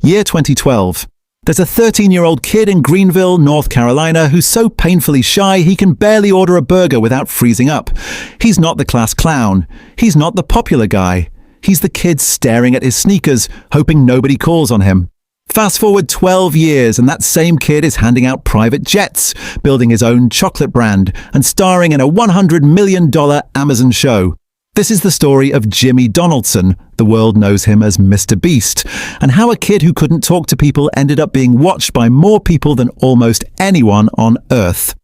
Year 2012. There's a 13-year-old kid in Greenville, North Carolina, who's so painfully shy he can barely order a burger without freezing up. He's not the class clown. He's not the popular guy. He's the kid staring at his sneakers, hoping nobody calls on him. Fast forward 12 years and that same kid is handing out private jets, building his own chocolate brand, and starring in a $100 million Amazon show. This is the story of Jimmy Donaldson, the world knows him as Mr. Beast, and how a kid who couldn't talk to people ended up being watched by more people than almost anyone on Earth.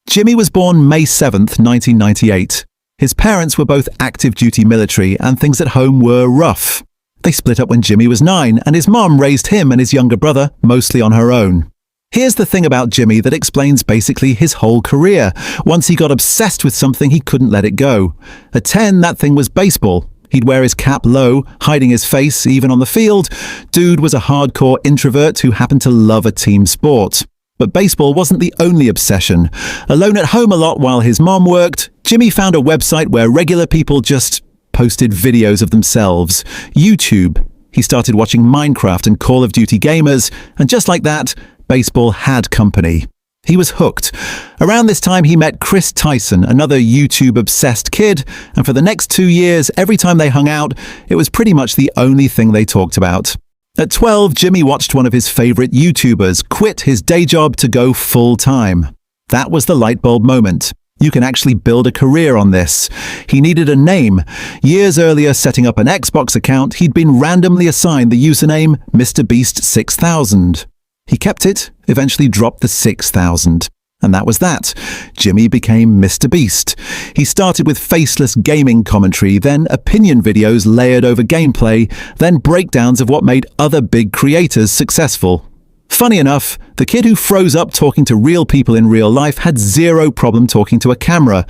Jimmy was born May 7th, 1998. His parents were both active duty military and things at home were rough. They split up when Jimmy was 9 and his mom raised him and his younger brother mostly on her own. Here's the thing about Jimmy that explains basically his whole career. Once he got obsessed with something, he couldn't let it go. At 10, that thing was baseball. He'd wear his cap low, hiding his face even on the field. Dude was a hardcore introvert who happened to love a team sport. But baseball wasn't the only obsession. Alone at home a lot while his mom worked, Jimmy found a website where regular people just posted videos of themselves. YouTube. He started watching Minecraft and Call of Duty gamers, and just like that, baseball had company. He was hooked. Around this time, he met Chris Tyson, another YouTube-obsessed kid, and for the next 2 years, every time they hung out, it was pretty much the only thing they talked about. At 12, Jimmy watched one of his favorite YouTubers quit his day job to go full-time. That was the light bulb moment. You can actually build a career on this. He needed a name. Years earlier, setting up an Xbox account, he'd been randomly assigned the username MrBeast6000. He kept it, eventually dropped the 6,000. And that was that. Jimmy became Mr. Beast. He started with faceless gaming commentary, then opinion videos layered over gameplay, then breakdowns of what made other big creators successful. Funny enough, the kid who froze up talking to real people in real life had zero problem talking to a camera.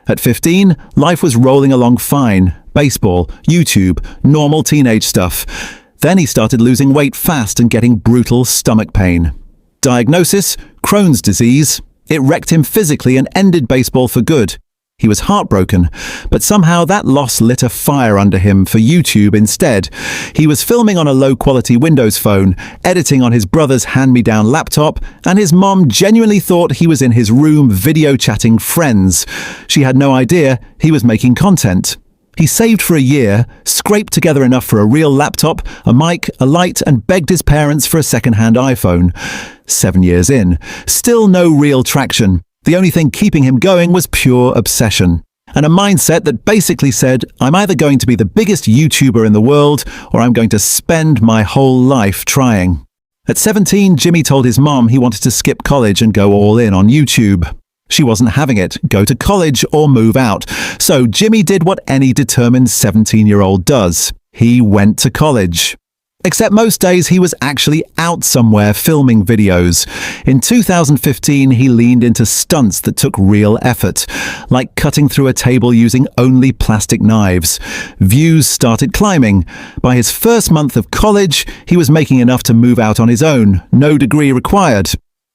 At 15, life was rolling along fine. Baseball, YouTube, normal teenage stuff. Then he started losing weight fast and getting brutal stomach pain. Diagnosis: Crohn's disease. It wrecked him physically and ended baseball for good. He was heartbroken, but somehow that loss lit a fire under him for YouTube instead. He was filming on a low-quality Windows phone, editing on his brother's hand-me-down laptop, and his mom genuinely thought he was in his room video-chatting friends. She had no idea he was making content. He saved for a year, scraped together enough for a real laptop, a mic, a light, and begged his parents for a second-hand iPhone. 7 years in, still no real traction. The only thing keeping him going was pure obsession. And a mindset that basically said, I'm either going to be the biggest YouTuber in the world, or I'm going to spend my whole life trying. At 17, Jimmy told his mom he wanted to skip college and go all in on YouTube. She wasn't having it, go to college or move out. So Jimmy did what any determined 17-year-old does. He went to college. Except most days he was actually out somewhere filming videos. In 2015, he leaned into stunts that took real effort, like cutting through a table using only plastic knives. Views started climbing. By his first month of college, he was making enough to move out on his own, no degree required.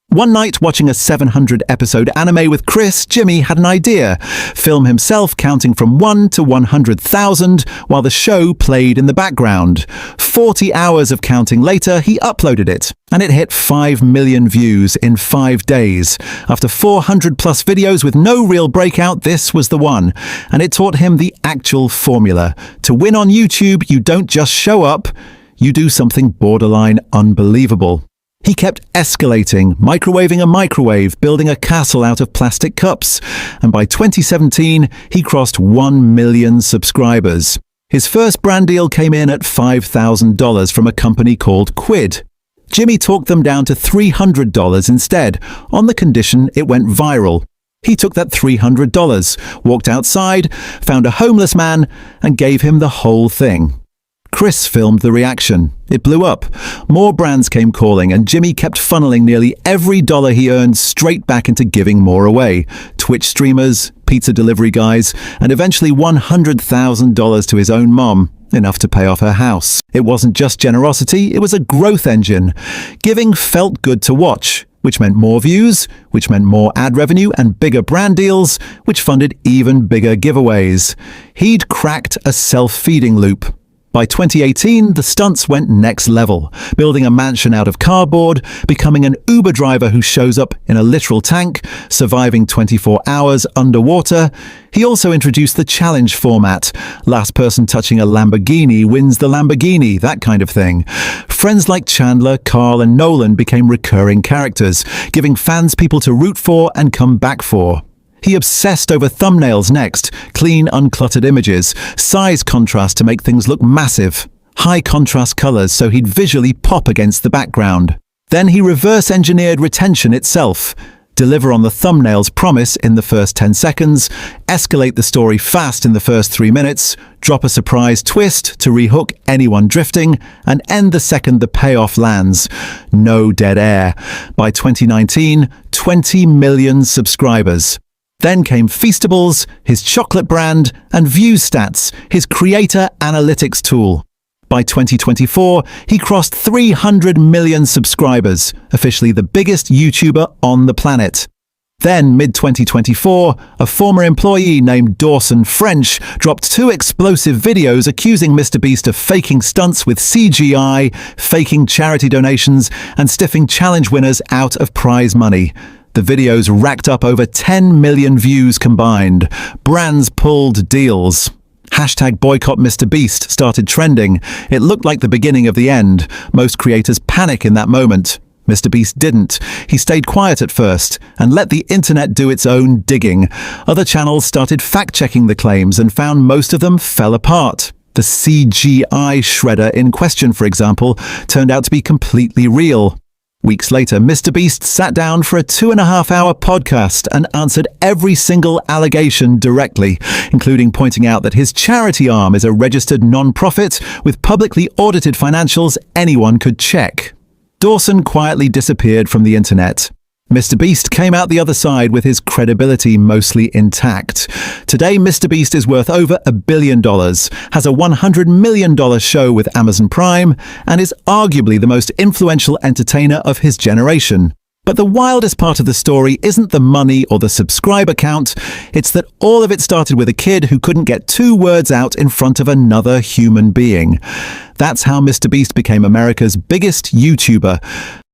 One night, watching a 700-episode anime with Chris, Jimmy had an idea. Film himself counting from 1 to 100,000 while the show played in the background. 40 hours of counting later, he uploaded it, and it hit 5 million views in 5 days. After 400-plus videos with no real breakout, this was the one, and it taught him the actual formula. To win on YouTube, you don't just show up, you do something borderline unbelievable. He kept escalating, microwaving a microwave, building a castle out of plastic cups, and by 2017, he crossed 1 million subscribers. His first brand deal came in at $5,000 from a company called Quid. Jimmy talked them down to $300 instead, on the condition it went viral. He took that $300, walked outside, found a homeless man, and gave him the whole thing. Chris filmed the reaction. It blew up. More brands came calling, and Jimmy kept funneling nearly every dollar he earned straight back into giving more away. Twitch streamers, pizza delivery guys, and eventually $100,000 to his own mom, enough to pay off her house. It wasn't just generosity, it was a growth engine. Giving felt good to watch, which meant more views, which meant more ad revenue and bigger brand deals, which funded even bigger giveaways. He'd cracked a self-feeding loop. By 2018, the stunts went next level, building a mansion out of cardboard, becoming an Uber driver who shows up in a literal tank, surviving 24 hours underwater. He also introduced the challenge format. Last person touching a Lamborghini wins the Lamborghini, that kind of thing. Friends like Chandler, Carl, and Nolan became recurring characters, giving fans people to root for and come back for. He obsessed over thumbnails next, clean, uncluttered images, size contrast to make things look massive, high contrast colors so he'd visually pop against the background. Then he reverse-engineered retention itself. Deliver on the thumbnail's promise in the first 10 seconds, escalate the story fast in the first 3 minutes, drop a surprise twist to rehook anyone drifting, and end the second the payoff lands. No dead air. By 2019, 20 million subscribers. Then came Feastables, his chocolate brand, and View Stats, his creator analytics tool. By 2024, he crossed 300 million subscribers, officially the biggest YouTuber on the planet. Then, mid-2024, a former employee named Donaldson dropped 2 explosive videos accusing MrBeast of faking stunts with CGI, faking charity donations, and stiffing challenge winners out of prize money. The videos racked up over 10 million views combined. Brands pulled deals. Hashtag boycott MrBeast started trending. It looked like the beginning of the end. Most creators panic in that moment. MrBeast didn't. He stayed quiet at first and let the internet do its own digging. Other channels started fact-checking the claims and found most of them fell apart. The CGI shredder in question, for example, turned out to be completely real. Weeks later, MrBeast sat down for a 2.5-hour podcast and answered every single allegation directly, including pointing out that his charity arm is a registered non-profit with publicly audited financials anyone could check. Donaldson quietly disappeared from the internet. MrBeast came out the other side with his credibility mostly intact. Today, MrBeast is worth over $1 billion, has a $100 million show with Amazon Prime, and is arguably the most influential entertainer of his generation. But the wildest part of the story isn't the money or the subscriber count, it's that all of it started with a kid who couldn't get 2 words out in front of another human being. That's how MrBeast became America's biggest YouTuber.